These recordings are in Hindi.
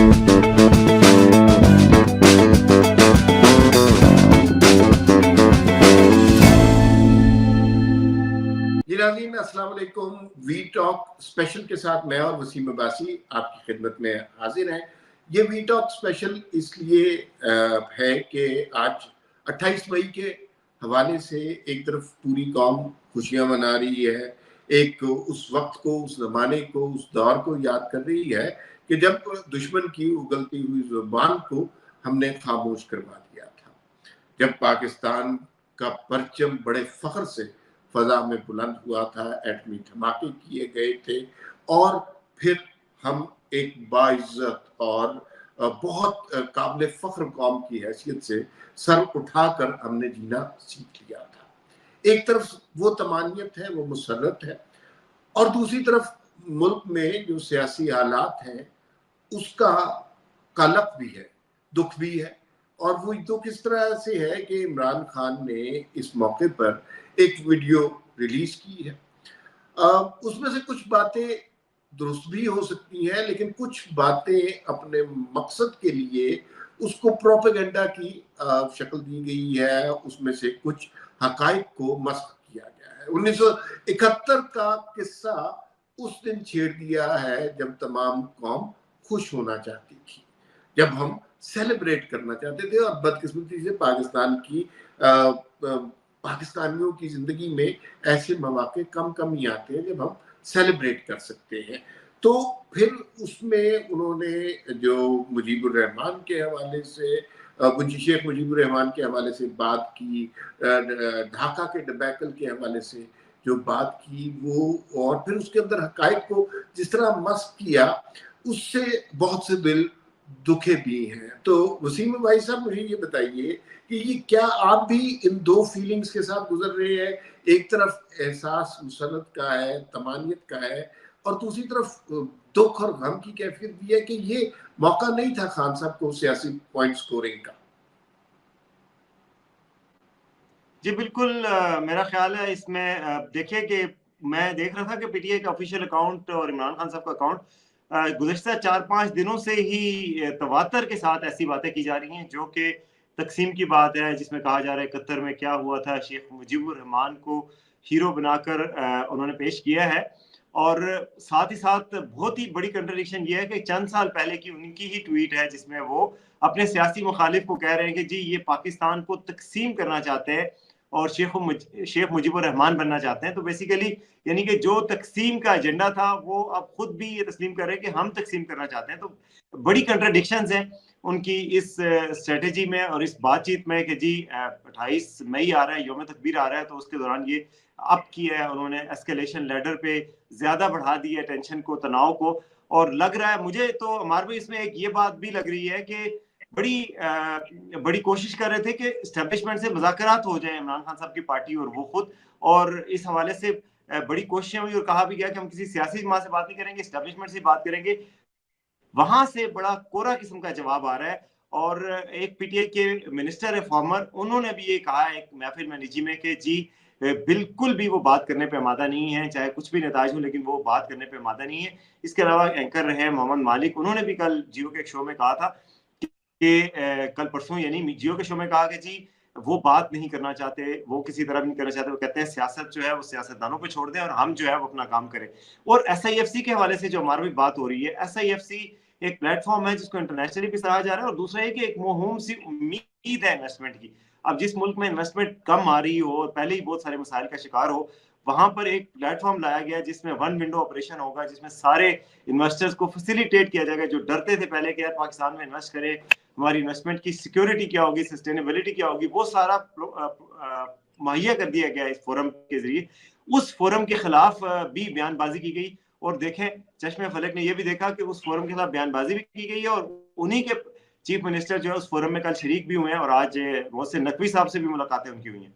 जी नाज़रीन, अस्सलाम वालेकुम। वी टॉक स्पेशल के साथ मैं और वसीम अब्बासी आपकी खिदमत में हाजिर हैं। ये वी टॉक स्पेशल इसलिए है कि आज 28 मई के हवाले से एक तरफ पूरी कौम खुशियां मना रही है, एक उस वक्त को, उस ज़माने को, उस दौर को याद कर रही है कि जब दुश्मन की उगलती हुई ज़ुबान को हमने खामोश करवा दिया था, जब पाकिस्तान का परचम बड़े फख्र से फजा में बुलंद हुआ था, एटमी धमाके किए गए थे और फिर हम एक बाइज्जत और बहुत काबिल फख्र कौम की हैसियत से सर उठाकर हमने जीना सीख लिया था। एक तरफ वो तमानियत है, वो मुसर्रत है, और दूसरी तरफ मुल्क में जो सियासी हालात हैं उसका कलक भी है, दुख भी है। और वो दुख इस तरह से है कि इमरान खान ने इस मौके पर एक वीडियो रिलीज की है। उसमें से कुछ बातें दुरुस्त भी हो सकती हैं, लेकिन कुछ बातें अपने मकसद के लिए उसको प्रोपेगेंडा की शक्ल दी गई है। उसमें से कुछ हकाइक को मस्ख किया गया है। 1971 का किस्सा उस दिन छेड़ दिया है जब तमाम कौम खुश होना चाहती थी, जब हम सेलिब्रेट करना चाहते थे, और बदकिस्मती से पाकिस्तानियों की जिंदगी में ऐसे मौके कम ही आते हैं जब हम सेलिब्रेट कर सकते हैं। तो फिर उसमें उन्होंने जो मुजीबुर रहमान के हवाले से, शेख मुजीबुर रहमान के हवाले से बात की, ढाका के डिबैकल के हवाले से जो बात की, वो और फिर उसके अंदर हकाइक को जिस तरह मस्क किया, उससे बहुत से दिल दुखे भी हैं। तो वसीम भाई साहब, मुझे ये बताइए कि ये क्या आप भी इन दो फीलिंग्स के साथ गुजर रहे हैं? एक तरफ एहसास मुसरत का है, तमानियत का है, और दूसरी तरफ दुख और गम की कैफियत भी है कि ये मौका नहीं था खान साहब को सियासी पॉइंट स्कोरिंग का। जी बिल्कुल, मेरा ख्याल है इसमें देखिए कि मैं देख रहा था कि पीटीआई का ऑफिशियल अकाउंट और इमरान खान साहब का अकाउंट गुज़िश्ता 4-5 दिनों से ही तवातर के साथ ऐसी बातें की जा रही हैं जो कि तकसीम की बात है, जिसमें कहा जा रहा है कतर में क्या हुआ था, शेख मुजीबुर रहमान को हीरो बनाकर उन्होंने पेश किया है। और साथ ही साथ बहुत ही बड़ी कंट्रडिक्शन ये है कि चंद साल पहले की उनकी ही ट्वीट है जिसमें वो अपने सियासी मुखालिफ को कह रहे हैं कि जी ये पाकिस्तान को तकसीम करना चाहते हैं और शेख मुजीबुर रहमान बनना चाहते हैं। तो बेसिकली यानी कि जो तकसीम का एजेंडा था वो अब खुद भी ये तस्लीम कर रहे हैं कि हम तकसीम करना चाहते हैं। तो बड़ी कंट्राडिक्शंस हैं उनकी इस स्ट्रेटेजी में और इस बातचीत में कि जी 28 मई आ रहा है, यौम तकबीर आ रहा है, तो उसके दौरान ये अप किया है उन्होंने, एस्केलेशन लेडर पे ज्यादा बढ़ा दी है टेंशन को, तनाव को। और लग रहा है मुझे तो हमारे भी इसमें एक ये बात भी लग रही है कि बड़ी कोशिश कर रहे थे कि एस्टेब्लिशमेंट से मुज़ाकरात हो जाए, इमरान खान साहब की पार्टी और वो खुद। और इस हवाले से बड़ी कोशिशें हुई और कहा भी गया कि हम किसी सियासी जमात से बात नहीं करेंगे, एस्टेब्लिशमेंट से बात करेंगे। वहां से बड़ा कोरा किस्म का जवाब आ रहा है। और एक पीटीआई के मिनिस्टर है फॉर्मर, उन्होंने भी ये कहा एक महफिल में निजी में कि जी बिल्कुल भी वो बात करने पे आमादा नहीं है, चाहे कुछ भी नताज हो, लेकिन वो बात करने पे आमादा नहीं है। इसके अलावा एंकर रहे हैं मोहम्मद मालिक, उन्होंने भी कल जियो के एक शो में कहा था कि कल परसों यानी जियो के शो में कहा कि जी वो बात नहीं करना चाहते, वो किसी तरह भी नहीं करना चाहते। वो कहते हैं सियासत जो है वो सियासतदानों पे छोड़ दें और हम जो है वो अपना काम करें। और एसआईएफसी के हवाले से जो हमारी भी बात हो रही है, एसआईएफसी एक प्लेटफॉर्म है जिसको इंटरनेशनली भी सराहा जा रहा है, और दूसरा है कि एक मोहूम सी उम्मीद है इन्वेस्टमेंट की। अब जिस मुल्क में इन्वेस्टमेंट कम आ रही हो और पहले ही बहुत सारे मसाइल का शिकार हो, वहां पर एक प्लेटफॉर्म लाया गया जिसमें वन विंडो ऑपरेशन होगा, जिसमें सारे इन्वेस्टर्स को फैसिलिटेट किया जाएगा जो डरते थे पहले कि यार पाकिस्तान में इन्वेस्ट करें, हमारी इन्वेस्टमेंट की सिक्योरिटी क्या होगी, सस्टेनेबिलिटी क्या होगी, वो सारा मुहैया कर दिया गया इस फोरम के जरिए। उस फोरम के खिलाफ भी बयानबाजी की गई। और देखें, चश्मे फलक ने यह भी देखा कि उस फोरम के खिलाफ बयानबाजी भी की गई है और उन्हीं के चीफ मिनिस्टर जो है उस फोरम में कल शरीक भी हुए हैं और आज मोहसिन नकवी साहब से भी मुलाकातें उनकी हुई हैं।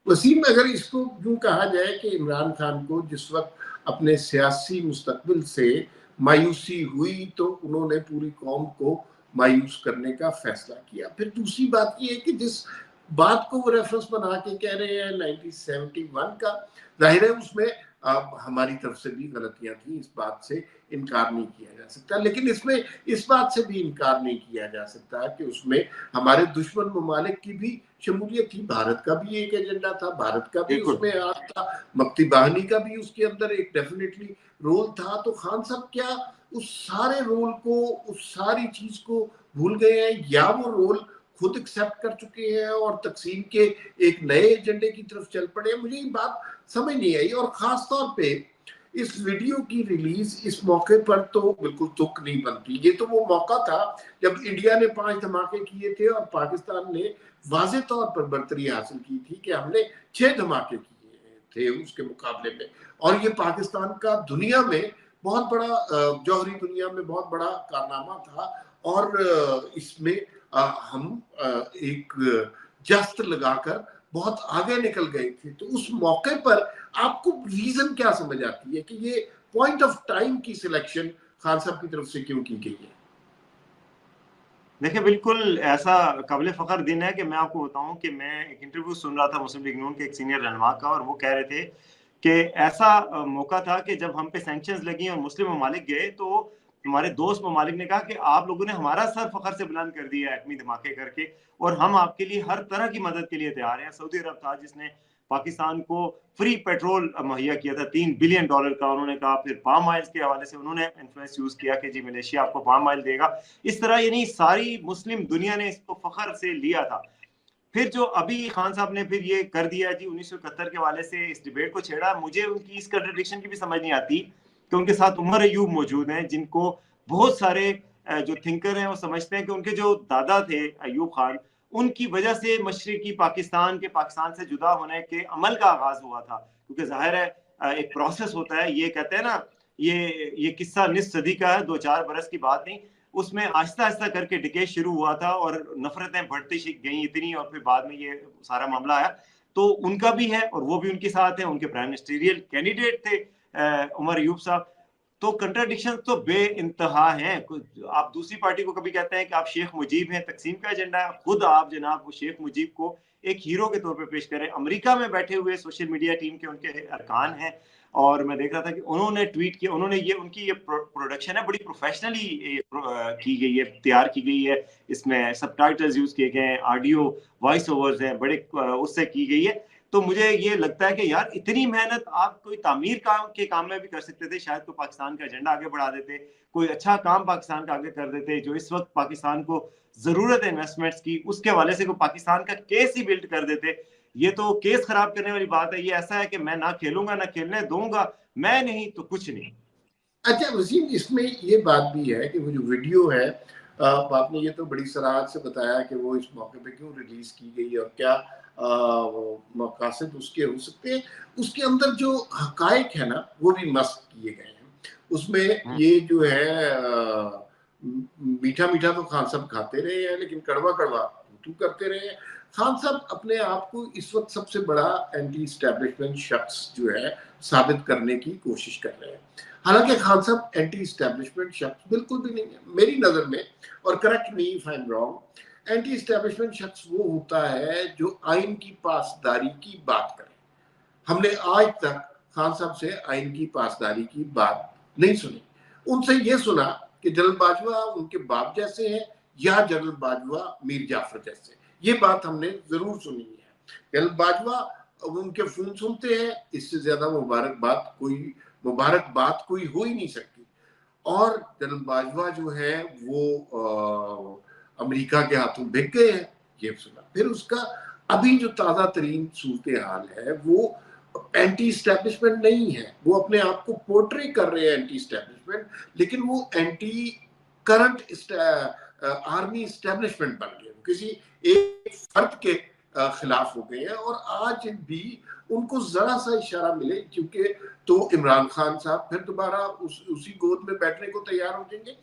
वसीम, अगर इसको यूं कहा जाए कि इमरान खान को जिस वक्त अपने सियासी मुस्तकबिल से मायूसी हुई तो उन्होंने पूरी कौम को मायूस करने का फैसला किया। फिर दूसरी बात यह है कि जिस बात को वो रेफरेंस बना के कह रहे हैं 1971 का, जाहिर है उसमें अब हमारी तरफ से भी गलतियां थी, इस बात से इनकार नहीं किया जा सकता। लेकिन इसमें इस बात से भी इनकार नहीं किया जा सकता कि उसमें हमारे दुश्मन ममालिक की भी शमूलियत थी। भारत का भी एक एजेंडा था, भारत का भी उसमें हाथ था, मक्ती बाहिनी का भी उसके अंदर एक डेफिनेटली रोल था। तो खान साहब क्या उस सारे रोल को, उस सारी चीज को भूल गए हैं, या वो रोल खुद एक्सेप्ट कर चुके हैं और तकसीम के एक नए एजेंडे की तरफ चल पड़े? मुझे ये बात समझ नहीं आई। और खास तौर पे इस वीडियो की रिलीज इस मौके पर तो बिल्कुल तुक नहीं बनती। ये तो वो मौका था जब इंडिया ने 5 धमाके किए थे और पाकिस्तान ने वाज़े तौर पर बर्तरी हासिल की थी कि हमने 6 धमाके किए थे उसके मुकाबले में। और ये पाकिस्तान का दुनिया में बहुत बड़ा, जौहरी दुनिया में बहुत बड़ा कारनामा था। और इसमें हम एक जस्त लगाकर बहुत आगे निकल गए थे। तो उस मौके पर आपको रीजन क्या समझ आती है कि ये पॉइंट ऑफ टाइम की सिलेक्शन खान साहब की तरफ से क्यों की गई है? देखिए, बिल्कुल ऐसा काबिल फ़ख्र दिन है कि मैं आपको बताऊं कि मैं एक इंटरव्यू सुन रहा था मुस्लिम लीग नून के एक सीनियर रहनुमा का, और वो कह रहे थे कि ऐसा मौका था कि जब हम पे सैंक्शंस लगी और मुस्लिम ममालिक गए, तो हमारे दोस्त ममालिक ने कहा कि आप लोगों ने हमारा सर फ़ख्र से बुलंद कर दिया है एटमी धमाके करके, और हम आपके लिए हर तरह की मदद के लिए तैयार हैं। सऊदी अरब था जिसने पाकिस्तान को फ्री पेट्रोल मुहैया किया था $3 बिलियन का, उन्होंने कहा। फिर पाम ऑयल के हवाले से उन्होंने इन्फ्लुएंस यूज किया कि जी मलेशिया आपको पाम ऑयल देगा। इस तरह यानी सारी मुस्लिम दुनिया ने इसको फख्र से लिया था। फिर जो अभी खान साहब ने फिर ये कर दिया जी 1971 के हवाले से इस डिबेट को छेड़ा, मुझे उनकी इस कंट्रडिक्शन की भी समझ नहीं आती कि उनके साथ उमर अयूब मौजूद हैं, जिनको बहुत सारे जो थिंकर हैं वो समझते हैं कि उनके जो दादा थे अयूब खान, उनकी वजह से मशरिकी पाकिस्तान के पाकिस्तान से जुदा होने के अमल का आगाज हुआ था। क्योंकि जाहिर है एक प्रोसेस होता है, ये कहते हैं ना, ये किस्सा निस्फ सदी का है, 2-4 बरस की बात नहीं। उसमें आहिस्ता आहिस्ता करके डिके शुरू हुआ था और नफरतें बढ़ती गई इतनी, और फिर बाद में ये सारा मामला आया। तो उनका भी है और वो भी उनके साथ है, उनके प्राइम मिनिस्टरियल कैंडिडेट थे उमर अयूब साहब। तो कंट्राडिक्शन तो बेइंतहा हैं। आप दूसरी पार्टी को कभी कहते हैं कि आप शेख मुजीब हैं, तकसीम का एजेंडा है, खुद आप जनाब शेख मुजीब को एक हीरो के तौर पे पेश करें। अमेरिका में बैठे हुए सोशल मीडिया टीम के उनके अरकान हैं, और मैं देख रहा था कि उन्होंने ट्वीट किया, उन्होंने ये उनकी ये प्रोडक्शन है बड़ी प्रोफेशनली की गई है, तैयार की गई है। इसमें सबटाइटल्स यूज किए गए हैं, ऑडियो वॉइस ओवर्स हैं, बड़े उससे की गई है। तो मुझे ये लगता है कि यार इतनी मेहनत आप कोई तामीर के काम में भी कर सकते थे, शायद कोई पाकिस्तान का एजेंडा आगे बढ़ा देते, कोई अच्छा काम पाकिस्तान का आगे कर देते, जो इस वक्त पाकिस्तान को जरूरत है इन्वेस्टमेंट्स की, उसके हवाले से कोई पाकिस्तान का केस ही बिल्ड कर देते। ये तो केस खराब करने वाली बात है। ये ऐसा है कि मैं ना खेलूंगा ना खेलने दूंगा, मैं नहीं तो कुछ नहीं। अच्छा वसीम, इसमें ये बात भी है कि वो जो वीडियो है, आपने ये तो बड़ी सराहत से बताया कि वो इस मौके पे क्यों रिलीज की गई और क्या मकासद उसके हो सकते हैं। उसके अंदर जो हकायक है ना, वो भी मस्त किए गए हैं। उसमें ये जो है मीठा मीठा तो खान साहब खाते रहे हैं, लेकिन कड़वा कड़वा तू करते रहे हैं। खान साहब अपने आप को इस वक्त सबसे बड़ा एंटी इस्टेब्लिशमेंट शख्स जो है साबित करने की कोशिश कर रहे हैं। हालांकि खान साहब एंटी इस्टेब्लिशमेंट शख्स बिल्कुल भी नहीं है मेरी नजर में, और correct me if I am wrong. Anti establishment शख्स वो होता है जो आइन की पासदारी की बात करे। हमने आज तक खान साहब से आइन की पासदारी की बात नहीं सुनी। उनसे ये सुना कि जनरल बाजवा उनके बाप जैसे हैं या जनरल बाजवा मीर जाफर जैसे, ये बात हमने जरूर सुनी है। जनरल बाजवा उनके फोन सुनते हैं, इससे ज्यादा मुबारक बात कोई हो ही नहीं सकती। और जनरल बाजवा जो है वो अमेरिका के हाथों बिक गए हैं, ये सुना। फिर उसका अभी जो ताजा तरीन सूरत हाल है वो एंटी स्टैब्लिशमेंट नहीं है, वो अपने आप को पोर्ट्रे कर रहे हैं एंटी स्टैब्लिशमेंट, लेकिन वो एंटी करंट आर्मी स्टैब्लिशमेंट बन गए, किसी एक फर्द के खिलाफ हो गए हैं। और आज भी उनको जरा सा इशारा मिले क्योंकि तो इमरान खान साहब फिर दोबारा उसी गोद में बैठने को तैयार हो जाएंगे।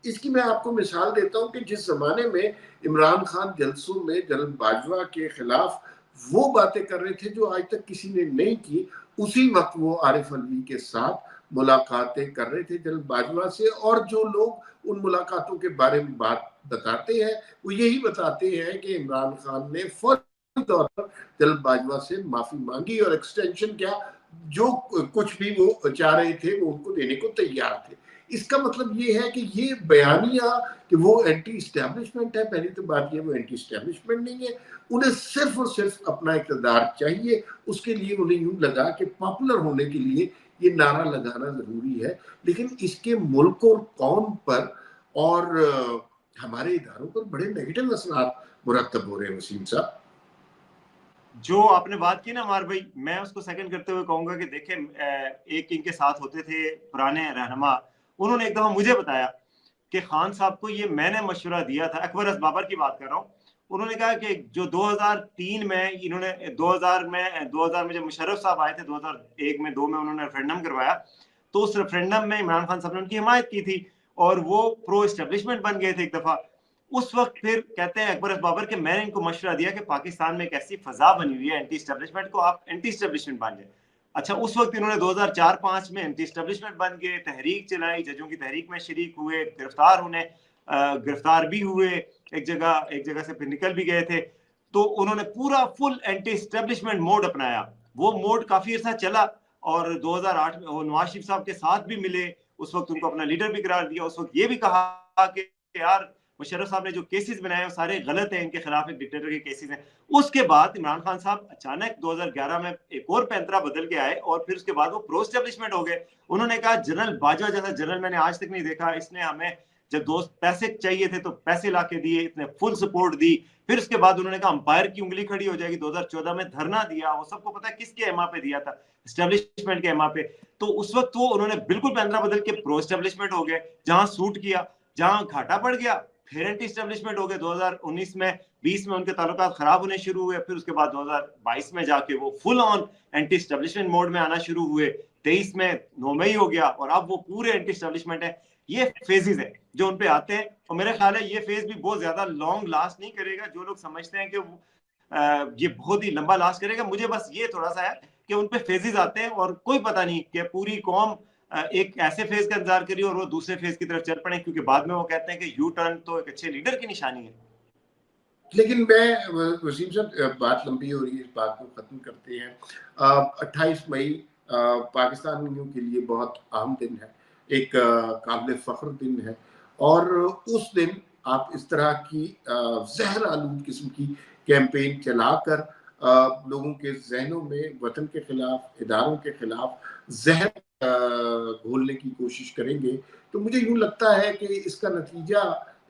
इसकी मैं आपको मिसाल देता हूं कि जिस जमाने में इमरान खान जलसों में जनरल बाजवा के खिलाफ वो बातें कर रहे थे जो आज तक किसी ने नहीं की, उसी वक्त वो आरिफ अलवी के साथ मुलाकातें कर रहे थे जनरल बाजवा से। और जो लोग उन मुलाकातों के बारे में बात बताते हैं वो यही बताते हैं कि इमरान खान ने फौरन तौर पर जनरल बाजवा से माफी मांगी और एक्सटेंशन क्या जो कुछ भी वो चाह रहे थे वो उनको देने को तैयार थे। इसका मतलब ये है कि ये बयानिया कि वो एंटी इस्टेब्लिशमेंट है, पहली तो बात ये वो एंटी इस्टेब्लिशमेंट नहीं है, उन्हें सिर्फ और सिर्फ अपना इक़्तिदार चाहिए। उसके लिए उन्हें यूं लगा कि पॉपुलर होने के लिए ये नारा लगाना जरूरी है, लेकिन इसके मुल्क और कौम पर और हमारे इदारों पर बड़े नेगेटिव असरात मुरतब हो रहे हैं। वसीम साहब, जो आपने बात की ना अमार भाई, मैं उसको सेकंड करते हुए कहूंगा कि देखें, एक इनके साथ होते थे पुराने रहनुमा, उन्होंने एक दफा मुझे बताया कि खान साहब को ये मैंने मशवरा दिया था, अकबर अस बाबर की बात कर रहा हूँ। उन्होंने कहा कि जो 2003 में इन्होंने 2000 में जब मुशर्रफ साहब आए थे, 2001 में 2 में उन्होंने रेफरेंडम करवाया, तो उस रेफरेंडम में इमरान खान साहब ने उनकी हिमायत की थी और वो प्रो एस्टेब्लिशमेंट बन गए थे एक दफा। उस वक्त फिर कहते हैं अकबर बाबर के मैंने इनको मशवरा दिया कि पाकिस्तान में एक ऐसी फजा बनी हुई है एंटी एस्टेब्लिशमेंट को, आप एंटी एस्टेब्लिशमेंट बन जाए। अच्छा, उस वक्त इन्होंने 2004-5 में एंटी एस्टेब्लिशमेंट बन गए, तहरीक चलाई, जजों की तहरीक में शरीक हुए, गिरफ्तार भी हुए, एक जगह से फिर निकल भी गए थे। तो उन्होंने पूरा फुल एंटी एस्टेब्लिशमेंट मोड अपनाया। वो मोड काफी अर्सा चला और 2008 में वो नवाज शरीफ साहब के साथ भी मिले, उस वक्त उनको अपना लीडर भी करार दिया। उस वक्त ये भी कहा कि यार मुशर्रफ साहब ने जो केसेस बनाए वो सारे गलत हैं, इनके खिलाफ एक डिक्टेटर के केसेस हैं। उसके बाद इमरान खान साहब अचानक 2011 में एक और पैंतरा बदल के आए और फिर उसके बाद वो प्रो एस्टेब्लिशमेंट हो गए। उन्होंने कहा जनरल बाजवा जैसा जनरल मैंने आज तक नहीं देखा, इसने हमें जब दोस्त पैसे चाहिए थे तो पैसे ला के दिए, इतने फुल सपोर्ट दी। फिर उसके बाद उन्होंने कहा अंपायर की उंगली खड़ी हो जाएगी, 2014 में धरना दिया, वो सबको पता है किसके एमा पे दिया था, एस्टेब्लिशमेंट के एमा पे। तो उस वक्त वो उन्होंने बिल्कुल पैंतरा बदल के प्रो एस्टेब्लिशमेंट हो गए, जहां सूट किया, जहां घाटा पड़ गया फिर एंटी एस्टेब्लिशमेंट हो गए। 2019 में 20 में उनके ताल्लुकात खराब होने शुरू हुए, फिर उसके बाद 2022 में जाके वो full on anti establishment mode में आना शुरू हुए। 23 में 9 मई हो गया और अब वो पूरे एंटी एस्टेब्लिशमेंट है। ये फेजेस है जो उन पे आते हैं और मेरे ख्याल है ये फेज भी बहुत ज्यादा लॉन्ग लास्ट नहीं करेगा। जो लोग समझते हैं कि ये बहुत ही लंबा लास्ट करेगा, मुझे बस ये थोड़ा सा है कि उन पे फेजेस आते हैं और कोई पता नहीं कि पूरी कौम एक ऐसे फेज का इंतजार करिए और वो दूसरे फेज की तरफ चल पड़े, क्योंकि बाद में वो कहते हैं कि यू टर्न तो एक अच्छे लीडर की निशानी है। लेकिन मैं वसीम साहब, बात लंबी हो रही है, इस बात को खत्म करते हैं। 28 मई पाकिस्तानियों के लिए बहुत अहम दिन है, एक काबिल फख्र दिन है और उस दिन आप इस तरह की जहर आलूद किस्म की कैंपेन चलाकर लोगों के जहनों में वतन के खिलाफ, इदारों के खिलाफ जहर घोलने की कोशिश करेंगे, तो मुझे यूं लगता है कि इसका नतीजा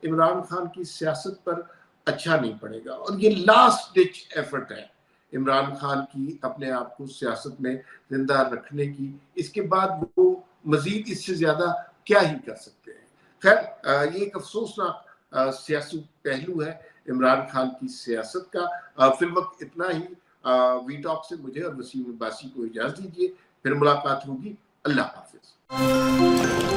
इमरान खान की सियासत पर अच्छा नहीं पड़ेगा और ये लास्ट डिच एफर्ट है इमरान खान की अपने आप को सियासत में जिंदा रखने की। इसके बाद वो मजीद इससे ज्यादा क्या ही कर सकते हैं। खैर, ये एक अफसोसनाक सियासी पहलू है इमरान खान की सियासत का। फिर वक्त इतना ही। वी टॉक से मुझे और वसीम अब्बासी को इजाजत दीजिए, फिर मुलाकात होगी। अल्लाह हाफिज।